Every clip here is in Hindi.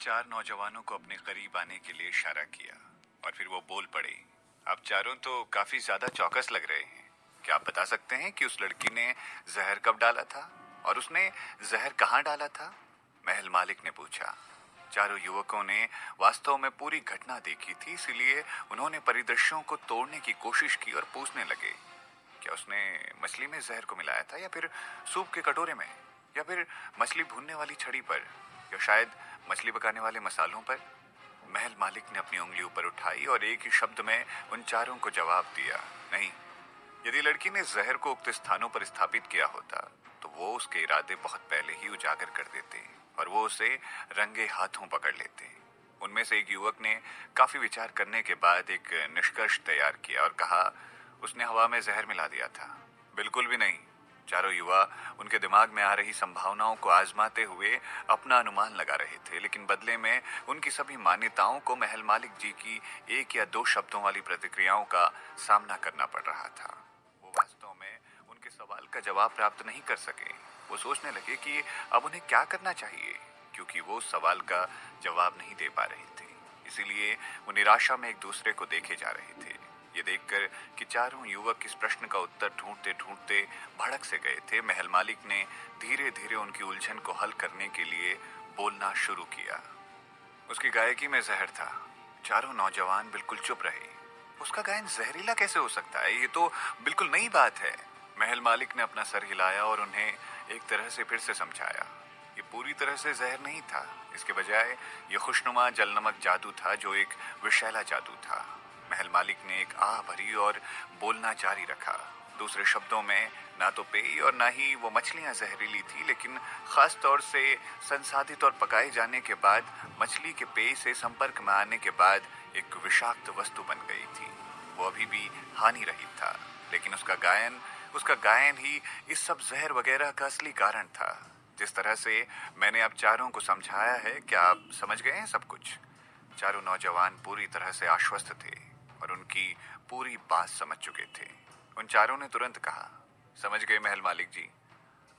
चार नौजवानों को अपने करीब आने के लिए इशारा किया और फिर वो बोल पड़े। आप चारों तो काफी ज्यादा चौकस लग रहे हैं। क्या आप बता सकते हैं कि उस लड़की ने जहर कब डाला था और उसने जहर कहाँ डाला था? महल मालिक ने पूछा। चारों युवकों ने वास्तव में पूरी घटना देखी थी, इसीलिए उन्होंने परिदृश्यों को तोड़ने की कोशिश की और पूछने लगे, क्या उसने मछली में जहर को मिलाया था या फिर सूप के कटोरे में, या फिर मछली भूनने वाली छड़ी पर, या शायद मछली पकाने वाले मसालों पर? महल मालिक ने अपनी उंगली ऊपर उठाई और एक ही शब्द में उन चारों को जवाब दिया, नहीं। यदि लड़की ने जहर को उक्त स्थानों पर स्थापित किया होता तो वो उसके इरादे बहुत पहले ही उजागर कर देते और वो उसे रंगे हाथों पकड़ लेते। उनमें से एक युवक ने काफी विचार करने के बाद एक निष्कर्ष तैयार किया और कहा, उसने हवा में जहर मिला दिया था। बिल्कुल भी नहीं। चारों युवा उनके दिमाग में आ रही संभावनाओं को आजमाते हुए अपना अनुमान लगा रहे थे, लेकिन बदले में उनकी सभी मान्यताओं को महल मालिक जी की एक या दो शब्दों वाली प्रतिक्रियाओं का सामना करना पड़ रहा था। वो वास्तव में उनके सवाल का जवाब प्राप्त नहीं कर सके। वो सोचने लगे कि अब उन्हें क्या करना चाहिए, क्योंकि वो उस सवाल का जवाब नहीं दे पा रहे थे। इसीलिए वो निराशा में एक दूसरे को देखे जा रहे थे। ये देखकर कि चारों युवक इस प्रश्न का उत्तर ढूंढते ढूंढते भड़क से गए थे, महल मालिक ने धीरे धीरे उनकी उलझन को हल करने के लिए बोलना शुरू किया। उसकी गायकी में जहर था। चारों नौजवान बिल्कुल चुप रहे। उसका गायन जहरीला कैसे हो सकता है? ये तो बिल्कुल नई बात है। महल मालिक ने अपना सर हिलाया और उन्हें एक तरह से फिर से समझाया। ये पूरी तरह से जहर नहीं था। इसके बजाय ये खुशनुमा जलनमक जादू था, जो एक विषैला जादू था। महल मालिक ने एक आह भरी और बोलना जारी रखा। दूसरे शब्दों में, ना तो पेय और ना ही वो मछलियां जहरीली थी, लेकिन खास तौर से संसाधित और पकाए जाने के बाद मछली के पेय से संपर्क में आने के बाद एक विषाक्त वस्तु बन गई थी। वो अभी भी हानि रहित था, लेकिन उसका गायन ही इस सब जहर वगैरह का असली कारण था। जिस तरह से मैंने आप चारों को समझाया है, क्या आप समझ गए हैं सब कुछ? चारों नौजवान पूरी तरह से आश्वस्त थे और उनकी पूरी बात समझ चुके थे। उन चारों ने तुरंत कहा, समझ गए महल मालिक जी।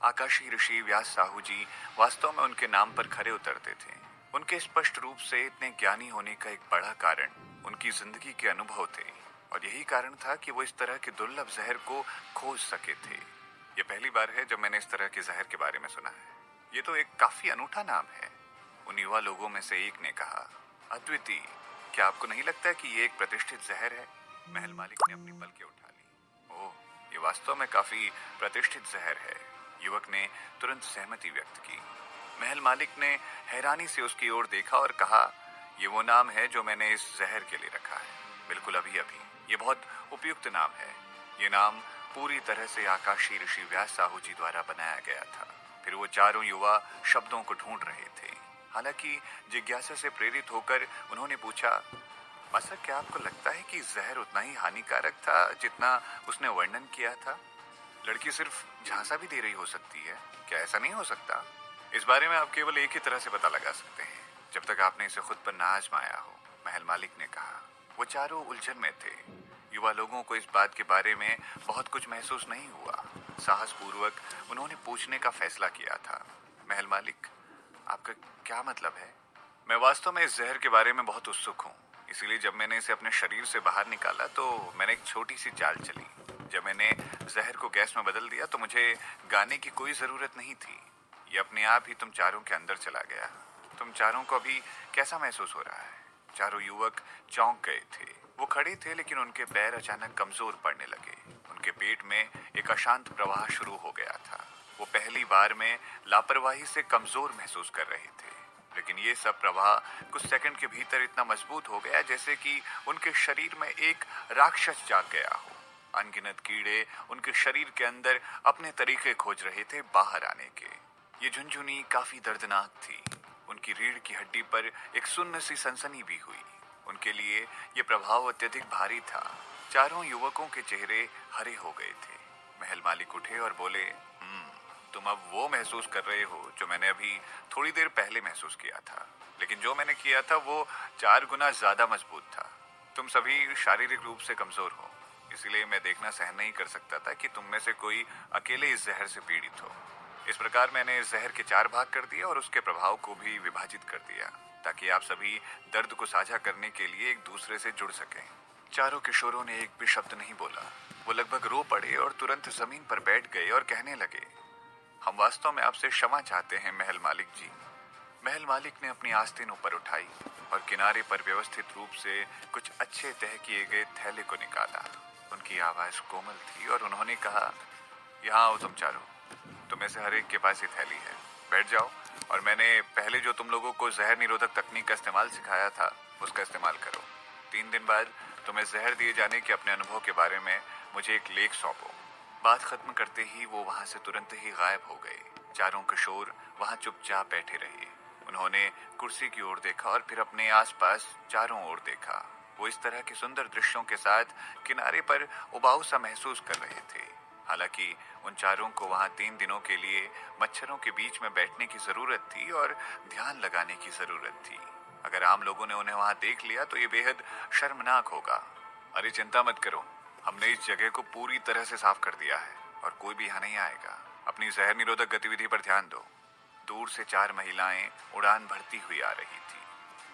आकाशी ऋषि व्यास साहू जी वास्तव में उनके नाम पर खरे उतरते थे। उनके स्पष्ट रूप से इतने ज्ञानी होने का एक बड़ा कारण उनकी जिंदगी के अनुभव थे, और यही कारण था कि वो इस तरह के दुर्लभ जहर को खोज सके थे। ये पहली बार है जब मैंने इस तरह के जहर के बारे में सुना है। ये तो एक काफी अनूठा नाम है। उन युवा लोगों में से एक ने कहा, अद्वितीय, क्या आपको नहीं लगता कि ये एक प्रतिष्ठित जहर है? महल मालिक ने अपनी पलकें उठा ली। ओह, ये वास्तव में काफी प्रतिष्ठित जहर है। युवक ने तुरंत सहमति व्यक्त की। महल मालिक ने हैरानी से उसकी ओर देखा और कहा, ये वो नाम है जो मैंने इस जहर के लिए रखा है। बिल्कुल अभी अभी। ये बहुत उपयुक्त नाम है। ये नाम पूरी तरह से आकाशी ऋषि व्यास साहू जी द्वारा बनाया गया था। फिर वो चारों युवा शब्दों को ढूंढ रहे थे। हालांकि जिज्ञासा से प्रेरित होकर उन्होंने पूछा, मास्टर, क्या आपको लगता है कि जहर उतना ही हानिकारक था जितना उसने वर्णन किया था? लड़की सिर्फ झांसा भी दे रही हो सकती है, क्या ऐसा नहीं हो सकता? इस बारे में आप केवल एक ही तरह से पता लगा सकते हैं, जब तक आपने इसे खुद पर ना आजमाया हो, महल मालिक ने कहा। वो चारों उलझन में थे। युवा लोगों को इस बात के बारे में बहुत कुछ महसूस नहीं हुआ। साहस पूर्वक उन्होंने पूछने का फैसला किया था, महल मालिक, आपका क्या मतलब है? मैं वास्तव में इस जहर के बारे में बहुत उत्सुक हूँ। इसीलिए जब मैंने इसे अपने शरीर से बाहर निकाला तो मैंने एक छोटी सी चाल चली। जब मैंने जहर को गैस में बदल दिया तो मुझे गाने की कोई जरूरत नहीं थी। ये अपने आप ही तुम चारों के अंदर चला गया। तुम चारों को अभी कैसा महसूस हो रहा है? चारों युवक चौंक गए थे। वो खड़े थे, लेकिन उनके पैर अचानक कमजोर पड़ने लगे। उनके पेट में एक अशांत प्रवाह शुरू हो गया था। वो पहली बार में लापरवाही से कमजोर महसूस कर रहे थे, लेकिन ये सब प्रवाह कुछ सेकंड के भीतर इतना मजबूत हो गया जैसे कि उनके शरीर में एक राक्षस जाग गया हो। अनगिनत कीड़े उनके शरीर के अंदर अपने तरीके खोज रहे थे बाहर आने के। ये झुनझुनी काफी दर्दनाक थी। उनकी रीढ़ की हड्डी पर एक सुन्न सी सनसनी भी हुई। उनके लिए ये प्रभाव अत्यधिक भारी था। चारों युवकों के चेहरे हरे हो गए थे। महल मालिक उठे और बोले, तुम अब वो महसूस कर रहे हो जो मैंने अभी थोड़ी देर पहले महसूस किया था, लेकिन जो मैंने किया था वो 4 गुना ज्यादा मजबूत था। तुम सभी शारीरिक रूप से कमजोर हो, इसलिए मैं देखना सहन नहीं कर सकता था कि तुम में से कोई अकेले इस जहर से पीड़ित हो। इस प्रकार मैंने इस जहर के 4 भाग कर दिए और उसके प्रभाव को भी विभाजित कर दिया। ताकि आप सभी दर्द को साझा करने के लिए एक दूसरे से जुड़ सकें। चारों किशोरों ने एक भी शब्द नहीं बोला। वो लगभग रो पड़े और तुरंत जमीन पर बैठ गए और कहने लगे, हम वास्तव में आपसे क्षमा चाहते हैं महल मालिक जी। महल मालिक ने अपनी आस्तीन ऊपर उठाई और किनारे पर व्यवस्थित रूप से कुछ अच्छे तह किए गए थैले को निकाला। उनकी आवाज कोमल थी और उन्होंने कहा, यहाँ आओ तुम चारों। तुम में से हर एक के पास ये थैली है, बैठ जाओ और मैंने पहले जो तुम लोगों को जहर निरोधक तकनीक का इस्तेमाल सिखाया था उसका इस्तेमाल करो। 3 दिन बाद तुम्हें जहर दिए जाने के अपने अनुभव के बारे में मुझे एक लेख सौंपो। बात खत्म करते ही वो वहां से तुरंत ही गायब हो गए। चारों किशोर वहां चुपचाप बैठे रहे। उन्होंने कुर्सी की ओर देखा और फिर अपने आसपास चारों ओर देखा। वो इस तरह के सुंदर दृश्यों के साथ किनारे पर उबाऊ सा महसूस कर रहे थे। हालांकि उन चारों को वहां 3 दिनों के लिए मच्छरों के बीच में बैठने की जरूरत थी और ध्यान लगाने की जरूरत थी। अगर आम लोगों ने उन्हें वहां देख लिया तो ये बेहद शर्मनाक होगा। अरे चिंता मत करो, हमने इस जगह को पूरी तरह से साफ कर दिया है और कोई भी यहाँ नहीं आएगा। अपनी जहर निरोधक गतिविधि पर ध्यान दो। दूर से 4 महिलाएं उड़ान भरती हुई आ रही थी।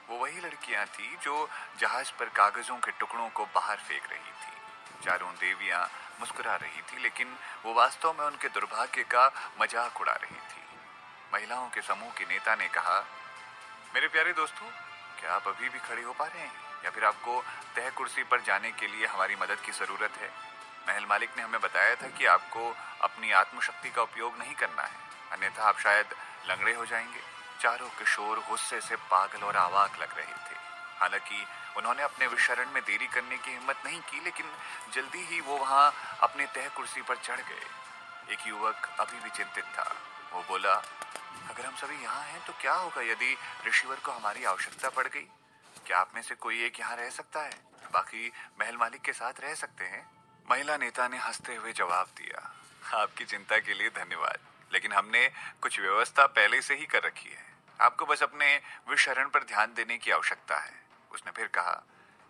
वो वही लड़कियां थी जो जहाज पर कागजों के टुकड़ों को बाहर फेंक रही थी। चारों देवियां मुस्कुरा रही थी, लेकिन वो वास्तव में उनके दुर्भाग्य का मजाक उड़ा रही थी। महिलाओं के समूह के नेता ने कहा, मेरे प्यारे दोस्तों, क्या आप अभी भी खड़े हो पा रहे हैं या फिर आपको तय कुर्सी पर जाने के लिए हमारी मदद की जरूरत है? महल मालिक ने हमें बताया था कि आपको अपनी आत्मशक्ति का उपयोग नहीं करना है, अन्यथा आप शायद लंगड़े हो जाएंगे। चारों किशोर गुस्से से पागल और आवाक लग रहे थे। हालांकि उन्होंने अपने विचरण में देरी करने की हिम्मत नहीं की, लेकिन जल्दी ही वो वहां अपने तय कुर्सी पर चढ़ गए। एक युवक अभी भी चिंतित था। वो बोला, अगर हम सभी यहाँ हैं तो क्या होगा यदि ऋषिवर को हमारी आवश्यकता पड़ गई? क्या आप में से कोई एक यहाँ रह सकता है? बाकी महल मालिक के साथ रह सकते हैं। महिला नेता ने हंसते हुए जवाब दिया, आपकी चिंता के लिए धन्यवाद, लेकिन हमने कुछ व्यवस्था पहले से ही कर रखी है। आपको बस अपने विशरण पर ध्यान देने की आवश्यकता है। उसने फिर कहा,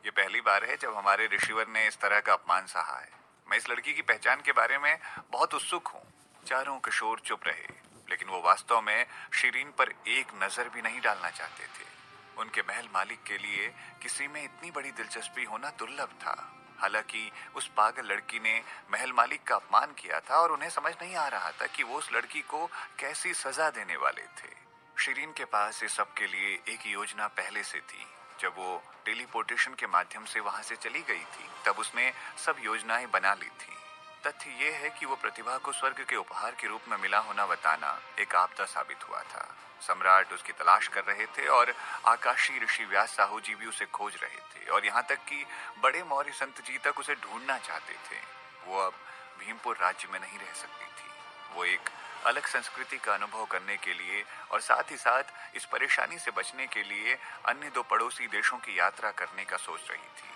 यह पहली बार है जब हमारे ऋषिवर ने इस तरह का अपमान सहा है। मैं इस लड़की की पहचान के बारे में बहुत उत्सुक हूँ। चारों किशोर चुप रहे, लेकिन वो वास्तव में शिरीन पर एक नजर भी नहीं डालना चाहते थे। उनके महल मालिक के लिए किसी में इतनी बड़ी दिलचस्पी होना दुर्लभ था। हालांकि उस पागल लड़की ने महल मालिक का अपमान किया था और उन्हें समझ नहीं आ रहा था कि वो उस लड़की को कैसी सजा देने वाले थे। शिरीन के पास इस सब के लिए एक योजना पहले से थी। जब वो टेलीपोर्टेशन के माध्यम से वहां से चली गई थी, तब उसने सब योजनाएं बना ली थी। तथ्य ये है कि वो प्रतिभा को स्वर्ग के उपहार के रूप में मिला होना बताना एक आपदा साबित हुआ था। सम्राट उसकी तलाश कर रहे थे और आकाशीय ऋषि व्यास साहू जी भी उसे खोज रहे थे, और यहाँ तक कि बड़े मौर्य संत जी तक उसे ढूंढना चाहते थे। वो अब भीमपुर राज्य में नहीं रह सकती थी। वो एक अलग संस्कृति का अनुभव करने के लिए और साथ ही साथ इस परेशानी से बचने के लिए अन्य 2 पड़ोसी देशों की यात्रा करने का सोच रही थी।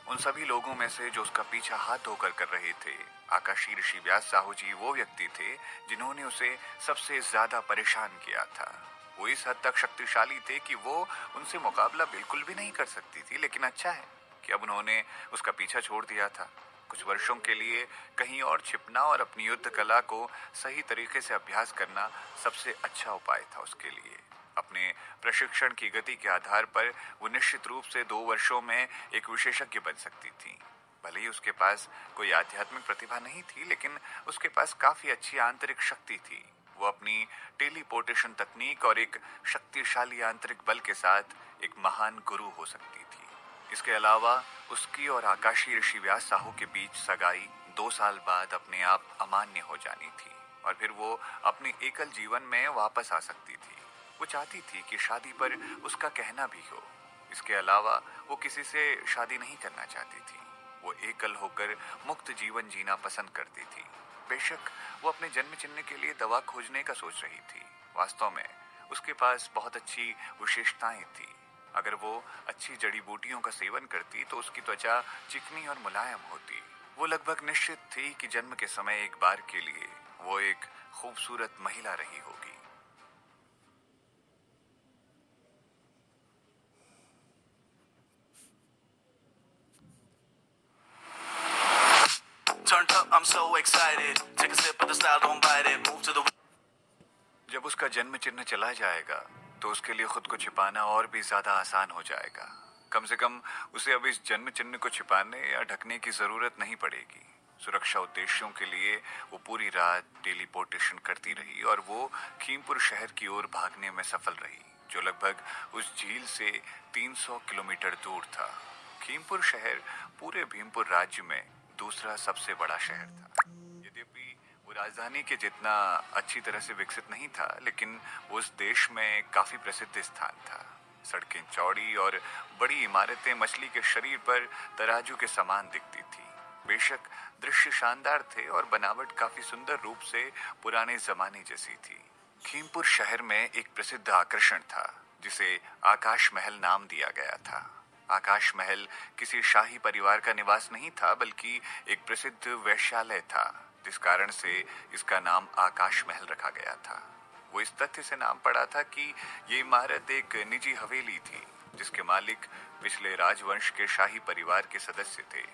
उन सभी लोगों में से जो उसका पीछा हाथ धोकर कर रहे थे, आकाशीय ऋषि व्यास साहू जी वो व्यक्ति थे जिन्होंने उसे सबसे ज्यादा परेशान किया था। वो इस हद तक शक्तिशाली थे कि वो उनसे मुकाबला बिल्कुल भी नहीं कर सकती थी, लेकिन अच्छा है कि अब उन्होंने उसका पीछा छोड़ दिया था। कुछ वर्षों के लिए कहीं और छिपना और अपनी युद्ध कला को सही तरीके से अभ्यास करना सबसे अच्छा उपाय था उसके लिए। अपने प्रशिक्षण की गति के आधार पर वो निश्चित रूप से 2 वर्षों में एक विशेषज्ञ बन सकती थी। भले ही उसके पास कोई आध्यात्मिक प्रतिभा नहीं थी, लेकिन उसके पास काफी अच्छी आंतरिक शक्ति थी। वो अपनी टेलीपोर्टेशन तकनीक और एक शक्तिशाली आंतरिक बल के साथ एक महान गुरु हो सकती थी। इसके अलावा उसकी और आकाशीय ऋषि व्यास साहू के बीच सगाई 2 साल बाद अपने आप अमान्य हो जानी थी और फिर वो अपने एकल जीवन में वापस आ सकती थी। वो चाहती थी कि शादी पर उसका कहना भी हो। इसके अलावा वो किसी से शादी नहीं करना चाहती थी। वो एकल होकर मुक्त जीवन जीना पसंद करती थी। बेशक वो अपने जन्म चिन्ह के लिए दवा खोजने का सोच रही थी। वास्तव में उसके पास बहुत अच्छी विशेषताएं थी। अगर वो अच्छी जड़ी बूटियों का सेवन करती तो उसकी त्वचा चिकनी और मुलायम होती। वो लगभग निश्चित थी कि जन्म के समय एक बार के लिए वो एक खूबसूरत महिला रही होगी। Turned up, I'm so excited. Take a sip of the style, don't bite it. Move to the. जब उसका जन्म चिन्ह चला जाएगा तो उसके लिए खुद को छिपाना और भी ज्यादा आसान हो जाएगा। कम से कम उसे अब इस जन्म चिन्ह को छिपाने या ढकने की जरूरत नहीं पड़ेगी। सुरक्षा उद्देश्यों के लिए वो पूरी रात टेलीपोर्टेशन करती रही और वो खीमपुर शहर की ओर भागने में सफल रही, जो लगभग उस झील से 300 किलोमीटर दूर था। खीमपुर शहर पूरे भीमपुर राज्य में दूसरा सबसे बड़ा शहर था। यद्यपि वो राजधानी के जितना अच्छी तरह से विकसित नहीं था, लेकिन वो उस देश में काफी प्रसिद्ध स्थान था। सड़कें चौड़ी और बड़ी इमारतें मछली के शरीर पर तराजू के समान दिखती थी। बेशक दृश्य शानदार थे और बनावट काफी सुंदर रूप से पुराने जमाने जैसी थी। खीमपुर शहर में एक प्रसिद्ध आकर्षण था जिसे आकाश महल नाम दिया गया था। आकाश महल किसी शाही परिवार का निवास नहीं था, बल्कि एक प्रसिद्ध वेश्यालय था, जिस कारण से इसका नाम आकाश महल रखा गया था। वो इस तथ्य से नाम पड़ा था कि ये इमारत एक निजी हवेली थी, जिसके मालिक पिछले राजवंश के शाही परिवार के सदस्य थे।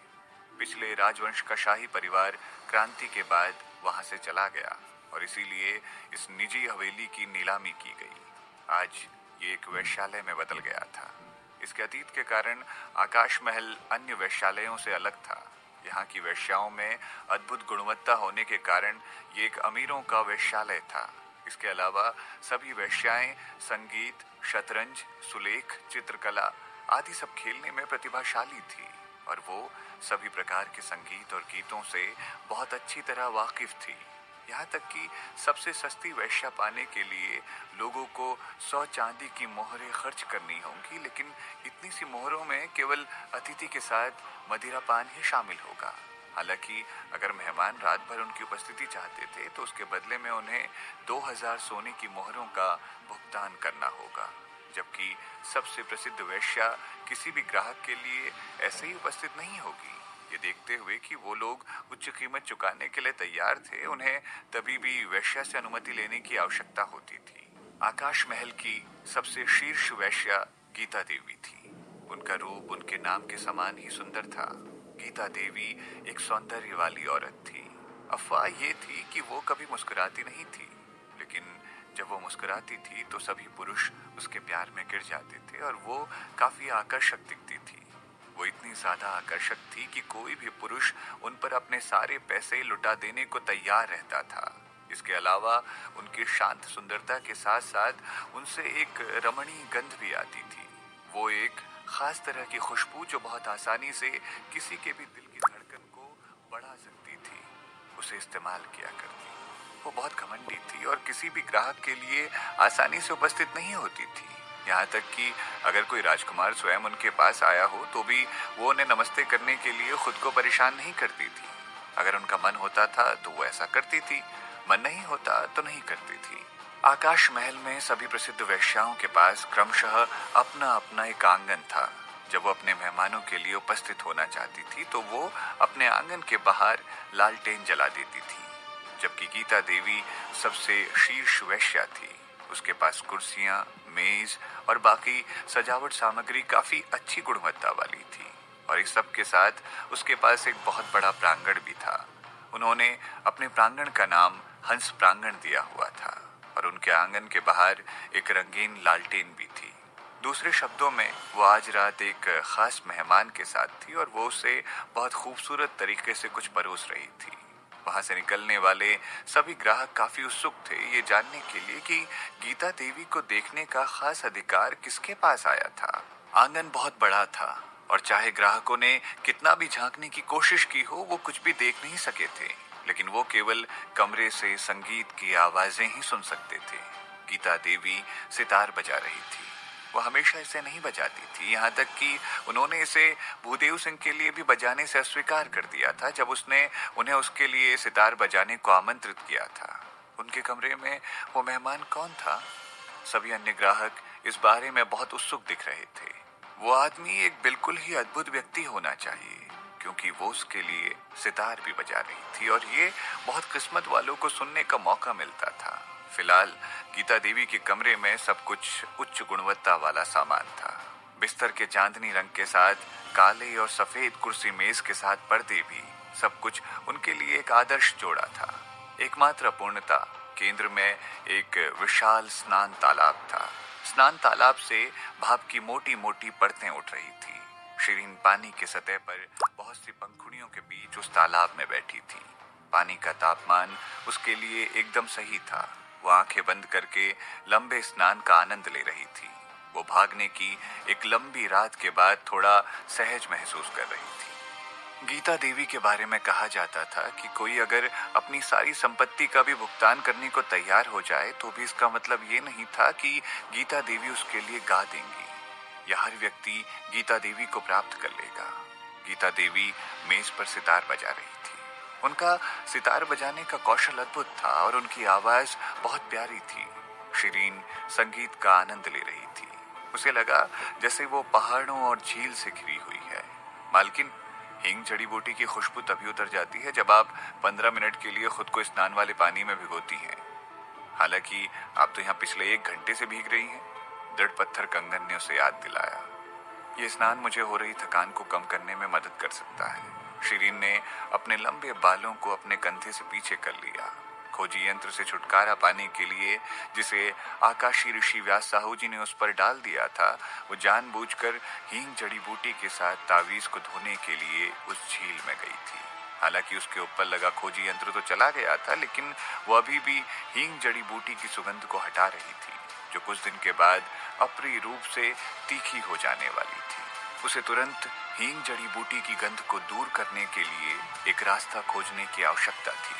पिछले राजवंश का शाही परिवार क्रांति के बाद वहां से चला गया और इसीलिए इस निजी हवेली की नीलामी की गई। आज ये एक वेश्यालय में बदल गया था। इसके अतीत के कारण आकाश महल अन्य वेश्यालयों से अलग था। यहाँ की वेश्याओं में अद्भुत गुणवत्ता होने के कारण ये एक अमीरों का वेश्यालय था। इसके अलावा सभी वेश्याएं संगीत, शतरंज, सुलेख, चित्रकला आदि सब खेलने में प्रतिभाशाली थी और वो सभी प्रकार के संगीत और गीतों से बहुत अच्छी तरह वाकिफ थी। यहाँ तक कि सबसे सस्ती वेश्या पाने के लिए लोगों को 100 चांदी की मोहरें खर्च करनी होंगी, लेकिन इतनी सी मोहरों में केवल अतिथि के साथ मदिरा पान ही शामिल होगा। हालांकि अगर मेहमान रात भर उनकी उपस्थिति चाहते थे तो उसके बदले में उन्हें 2000 सोने की मोहरों का भुगतान करना होगा, जबकि सबसे प्रसिद्ध वेश्या किसी भी ग्राहक के लिए ऐसे ही उपस्थित नहीं होगी। ये देखते हुए कि वो लोग उच्च कीमत चुकाने के लिए तैयार थे, उन्हें तभी भी वेश्या से अनुमति लेने की आवश्यकता होती थी। आकाश महल की सबसे शीर्ष वेश्या गीता देवी थी। उनका रूप उनके नाम के समान ही सुंदर था। गीता देवी एक सौंदर्य वाली औरत थी। अफवाह ये थी कि वो कभी मुस्कुराती नहीं थी, लेकिन जब वो मुस्कुराती थी तो सभी पुरुष उसके प्यार में गिर जाते थे और वो काफी आकर्षक दिखती थी। वो इतनी ज्यादा आकर्षक थी कि कोई भी पुरुष उन पर अपने सारे पैसे लुटा देने को तैयार रहता था। इसके अलावा उनकी शांत सुंदरता के साथ साथ उनसे एक रमणीय गंध भी आती थी। वो एक खास तरह की खुशबू जो बहुत आसानी से किसी के भी दिल की धड़कन को बढ़ा सकती थी, उसे इस्तेमाल किया करती। वो बहुत घमंडी थी और किसी भी ग्राहक के लिए आसानी से उपस्थित नहीं होती थी। यहाँ तक कि अगर कोई राजकुमार स्वयं उनके पास आया हो तो भी वो उन्हें नमस्ते करने के लिए खुद को परेशान नहीं करती थी। अगर उनका मन होता था तो वो ऐसा करती थी, मन नहीं होता तो नहीं करती थी। आकाश महल में सभी प्रसिद्ध वेश्याओं के पास क्रमशः अपना अपना एक आंगन था। जब वो अपने मेहमानों के लिए उपस्थित होना चाहती थी तो वो अपने आंगन के बाहर लालटेन जला देती थी। जबकि गीता देवी सबसे शीर्ष वेश्या थी। उसके पास कुर्सियां, मेज और बाकी सजावट सामग्री काफी अच्छी गुणवत्ता वाली थी और इस सब के साथ उसके पास एक बहुत बड़ा प्रांगण भी था। उन्होंने अपने प्रांगण का नाम हंस प्रांगण दिया हुआ था और उनके आंगन के बाहर एक रंगीन लालटेन भी थी। दूसरे शब्दों में वो आज रात एक खास मेहमान के साथ थी और वो उसे बहुत खूबसूरत तरीके से कुछ परोस रही थी। वहां से निकलने वाले सभी ग्राहक काफी उत्सुक थे ये जानने के लिए कि गीता देवी को देखने का खास अधिकार किसके पास आया था। आंगन बहुत बड़ा था और चाहे ग्राहकों ने कितना भी झांकने की कोशिश की हो वो कुछ भी देख नहीं सके थे, लेकिन वो केवल कमरे से संगीत की आवाजें ही सुन सकते थे। गीता देवी सितार बजा रही थी। वो हमेशा इसे नहीं बजाती थी, यहाँ तक कि उन्होंने इसे भूदेव सिंह के लिए भी बजाने से अस्वीकार कर दिया था जब उसने उन्हें उसके लिए सितार बजाने को आमंत्रित किया था। उनके कमरे में वो मेहमान कौन था? सभी अन्य ग्राहक इस बारे में बहुत उत्सुक दिख रहे थे। वो आदमी एक बिल्कुल ही अद्भुत व्यक्ति होना चाहिए, क्योंकि वो उसके लिए सितार भी बजा रही थी और ये बहुत किस्मत वालों को सुनने का मौका मिलता था। फिलहाल गीता देवी के कमरे में सब कुछ उच्च गुणवत्ता वाला सामान था। बिस्तर के चांदनी रंग के साथ काले और सफेद कुर्सी मेज के साथ पर्दे भी, सब कुछ उनके लिए एक आदर्श जोड़ा था। एकमात्र पूर्णता, केंद्र में एक विशाल स्नान तालाब था। स्नान तालाब से भाप की मोटी मोटी परतें उठ रही थी। शिरीन पानी की सतह पर बहुत सी पंखुड़ियों के बीच उस तालाब में बैठी थी। पानी का तापमान उसके लिए एकदम सही था। वो आंखें बंद करके लंबे स्नान का आनंद ले रही थी। वो भागने की एक लंबी रात के बाद थोड़ा सहज महसूस कर रही थी। गीता देवी के बारे में कहा जाता था कि कोई अगर अपनी सारी संपत्ति का भी भुगतान करने को तैयार हो जाए तो भी इसका मतलब ये नहीं था कि गीता देवी उसके लिए गा देंगी या हर व्यक्ति गीता देवी को प्राप्त कर लेगा। गीता देवी मेज पर सितार बजा रही थी। उनका सितार बजाने का कौशल अद्भुत था और उनकी आवाज बहुत प्यारी थी। शिरीन संगीत का आनंद ले रही थी। उसे लगा जैसे वो पहाड़ों और झील से घिरी हुई है। मालकिन, हींग जड़ी बूटी की खुशबू तभी उतर जाती है जब आप 15 मिनट के लिए खुद को स्नान वाले पानी में भिगोती हैं। हालांकि आप तो यहाँ पिछले 1 घंटे से भीग रही हैं। दृढ़ पत्थर कंगन ने उसे याद दिलाया। ये स्नान मुझे हो रही थकान को कम करने में मदद कर सकता है। शिरीन ने अपने लंबे बालों को अपने कंधे से पीछे कर लिया। खोजी यंत्र से छुटकारा पाने के लिए जिसे आकाशी ऋषि व्यास साहू जी ने उस पर डाल दिया था, वो जानबूझकर हींग जड़ी बूटी के साथ तावीज को धोने के लिए उस झील में गई थी। हालांकि उसके ऊपर लगा खोजी यंत्र तो चला गया था, लेकिन वो अभी भी हींग जड़ी बूटी की सुगंध को हटा रही थी, जो कुछ दिन के बाद अप्रिय रूप से तीखी हो जाने वाली थी। उसे तुरंत हींग जड़ी बूटी की गंध को दूर करने के लिए एक रास्ता खोजने की आवश्यकता थी,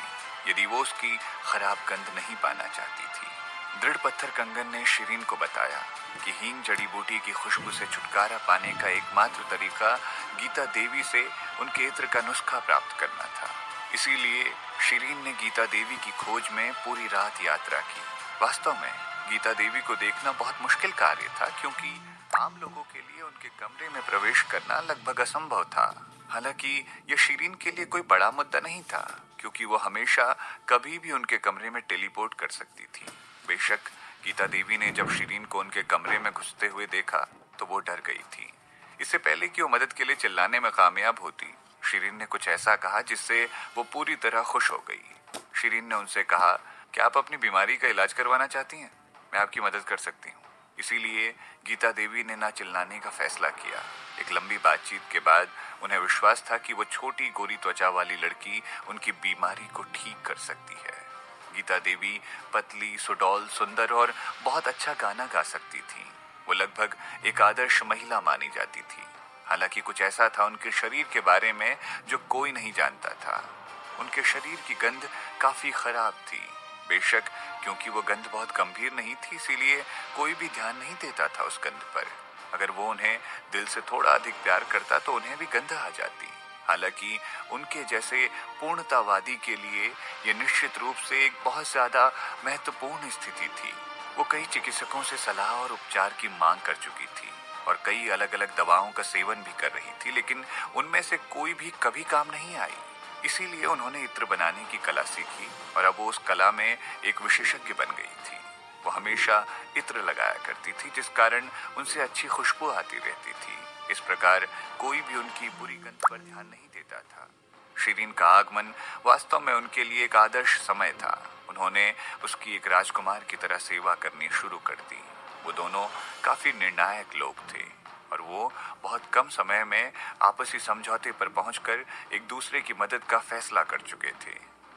यदि वो उसकी खराब गंध नहीं पाना चाहती थी। दृढ़ पत्थर कंगन ने शिरीन को बताया कि हींग जड़ी बूटी की खुशबू से छुटकारा पाने का एकमात्र तरीका गीता देवी से उनके इत्र का नुस्खा प्राप्त करना था। इसीलिए शिरीन ने गीता देवी की खोज में पूरी रात यात्रा की। वास्तव में गीता देवी को देखना बहुत मुश्किल कार्य था, क्योंकि आम लोगों के लिए उनके कमरे में प्रवेश करना लगभग असंभव था। हालांकि यह शिरीन के लिए कोई बड़ा मुद्दा नहीं था, क्योंकि वो हमेशा कभी भी उनके कमरे में टेलीपोर्ट कर सकती थी। बेशक गीता देवी ने जब शिरीन को उनके कमरे में घुसते हुए देखा तो वो डर गई थी। इससे पहले कि वो मदद के लिए चिल्लाने में कामयाब होती, शिरीन ने कुछ ऐसा कहा जिससे वो पूरी तरह खुश हो गई। शिरीन ने उनसे कहा, क्या आप अपनी बीमारी का इलाज करवाना चाहती हैं? मैं आपकी मदद कर सकती हूँ। इसीलिए गीता देवी ने ना चिल्लाने का फैसला किया। एक लंबी बातचीत के बाद उन्हें विश्वास था कि वो छोटी गोरी त्वचा वाली लड़की उनकी बीमारी को ठीक कर सकती है। गीता देवी पतली, सुडौल, सुंदर और बहुत अच्छा गाना गा सकती थी। वो लगभग एक आदर्श महिला मानी जाती थी। हालांकि कुछ ऐसा था उनके शरीर के बारे में जो कोई नहीं जानता था। उनके शरीर की गंध काफी खराब थी। बेशक क्योंकि वो गंध बहुत गंभीर नहीं थी, इसीलिए कोई भी ध्यान नहीं देता था उस गंध पर। अगर वो उन्हें दिल से थोड़ा अधिक प्यार करता तो उन्हें भी गंध आ जाती। हालांकि उनके जैसे पूर्णतावादी के लिए ये निश्चित रूप से एक बहुत ज्यादा महत्वपूर्ण स्थिति थी। वो कई चिकित्सकों से सलाह और उपचार की मांग कर चुकी थी और कई अलग अलग दवाओं का सेवन भी कर रही थी, लेकिन उनमें से कोई भी कभी काम नहीं आई। इसीलिए उन्होंने इत्र बनाने की कला सीखी और अब वो उस कला में एक विशेषज्ञ बन गई थी। वो हमेशा इत्र लगाया करती थी, जिस कारण उनसे अच्छी खुशबू आती रहती थी। इस प्रकार कोई भी उनकी बुरी गंध पर ध्यान नहीं देता था। शिरीन का आगमन वास्तव में उनके लिए एक आदर्श समय था। उन्होंने उसकी एक राजकुमार की तरह सेवा करनी शुरू कर दी। वो दोनों काफी निर्णायक लोग थे और वो बहुत कम समय में आपसी समझौते पर पहुंचकर एक दूसरे की मदद का फैसला कर चुके थे।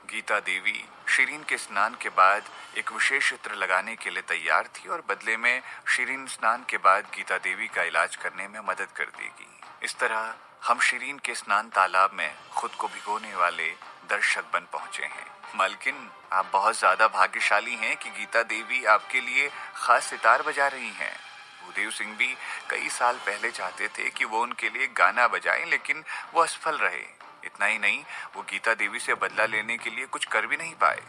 गीता देवी शिरीन के स्नान के बाद एक विशेष इत्र लगाने के लिए तैयार थी और बदले में शिरीन स्नान के बाद गीता देवी का इलाज करने में मदद कर देगी। इस तरह हम शिरीन के स्नान तालाब में खुद को भिगोने वाले दर्शक बन पहुंचे हैं। मालकिन, आप बहुत ज्यादा भाग्यशाली हैं कि गीता देवी आपके लिए खास सितार बजा रही हैं। भूदेव सिंह भी कई साल पहले चाहते थे कि वो उनके लिए गाना बजाएं, लेकिन वो असफल रहे। इतना ही नहीं, वो गीता देवी से बदला लेने के लिए कुछ कर भी नहीं पाए।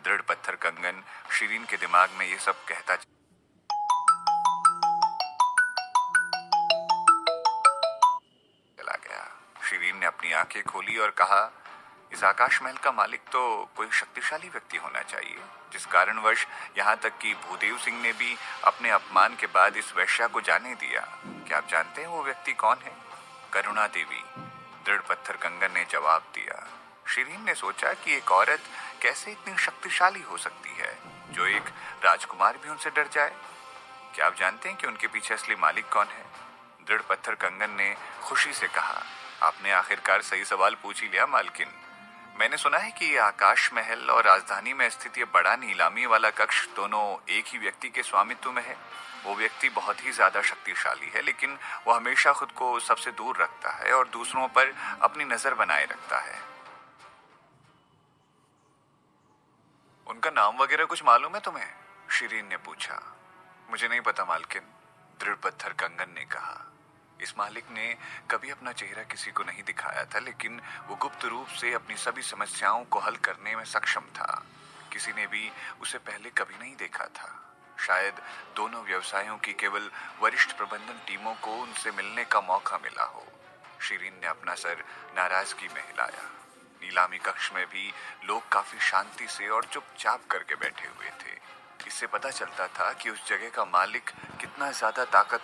दृढ़ पत्थर कंगन शिरीन के दिमाग में ये सब कहता चला गया। शिरीन ने अपनी आंखें खोली और कहा, इस आकाश महल का मालिक तो कोई शक्तिशाली व्यक्ति होना चाहिए, जिस कारणवश यहाँ तक कि भूदेव सिंह ने भी अपने अपमान के बाद इस वेश्या को जाने दिया। क्या आप जानते हैं वो व्यक्ति कौन है? करुणा देवी, दृढ़ पत्थर कंगन ने जवाब दिया। शिरीन ने सोचा कि एक औरत कैसे इतनी शक्तिशाली हो सकती है जो एक राजकुमार भी उनसे डर जाए। क्या आप जानते हैं कि उनके पीछे असली मालिक कौन है? दृढ़ पत्थर कंगन ने खुशी से कहा, आपने आखिरकार सही सवाल पूछ ही लिया मालकिन। मैंने सुना है कि आकाश महल और राजधानी में स्थित ये बड़ा नीलामी वाला कक्ष दोनों एक ही व्यक्ति के स्वामित्व में है। वो व्यक्ति बहुत ही ज्यादा शक्तिशाली है, लेकिन वो हमेशा खुद को सबसे दूर रखता है और दूसरों पर अपनी नजर बनाए रखता है। उनका नाम वगैरह कुछ मालूम है तुम्हें? शिरीन ने पूछा। मुझे नहीं पता मालकिन, दृढ़ पत्थर कंगन ने कहा। इस मालिक ने कभी अपना चेहरा किसी को नहीं दिखाया था, लेकिन वो गुप्त रूप से अपनी सभी समस्याओं को हल करने में सक्षम था। किसी ने भी उसे पहले कभी नहीं देखा था। शायद दोनों व्यवसायों की केवल वरिष्ठ प्रबंधन टीमों को उनसे मिलने का मौका मिला हो। शिरीन ने अपना सर नाराजगी में हिलाया। नीलामी कक्ष में भी लोग काफी शांति से और चुपचाप करके बैठे हुए थे। इससे पता चलता था कि उस जगह का मालिक कितना ज्यादा ताकतवर